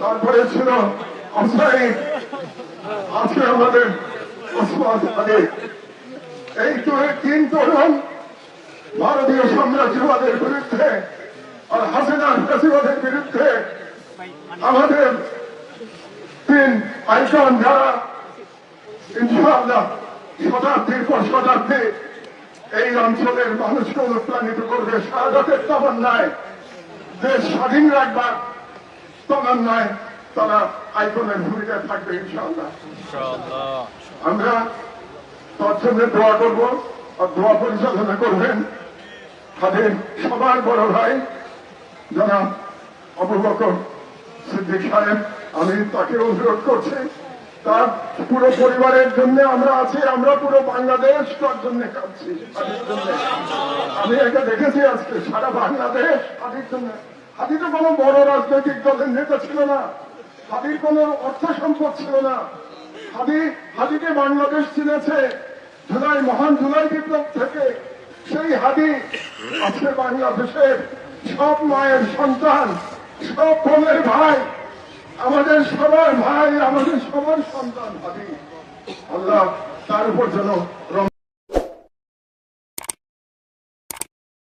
তারপরে ছিল অসাইড, আজকে আমাদের ওসমান আলী। এই তিন তরুণ ভারতীয় সাম্রাজ্যবাদের বিরুদ্ধে আর হাসিনার ফ্যাসিবাদের বিরুদ্ধে আমাদের তিন আইকন, যারা ইনশাআল্লাহ শতাব্দীর পর শতাব্দী এই অঞ্চলের মানুষকে অনুপ্রাণিত করবে শাহাদাতের তামান্নায়, দেশ স্বাধীন রাখবার তামান্নায় তারা আইকনের ভূমিকায় থাকবে ইনশাআল্লাহ। আমরা তার জন্য দোয়া করবো আর দোয়া পরিচালনা করবেন তাদের সবার বড় ভাই জনাব আবু বকর সিদ্দিক সাহেব। আমি তাকে অনুরোধ করছি, তার পুরো পরিবারের জন্য আমরা আছি, আমরা পুরো বাংলাদেশ তার জন্য কাঁদছি। আমি এটা দেখেছি আজকে সারা বাংলাদেশ হাদির জন্য। হাদি তো কোনো বড় রাজনৈতিক দলের নেতা ছিল না, হাদির কোনো অর্থ সম্পদ ছিল না। হাদিকে বাংলাদেশ চিনেছে মহান জুলাই বিপ্লব থেকে। সেই হাদি আজকে বাংলাদেশের সব মায়ের সন্তান, সব বোনের ভাই, আমাদের সবার ভাই, আমাদের সবার সন্তান হাদি। আল্লাহ তার উপর যেন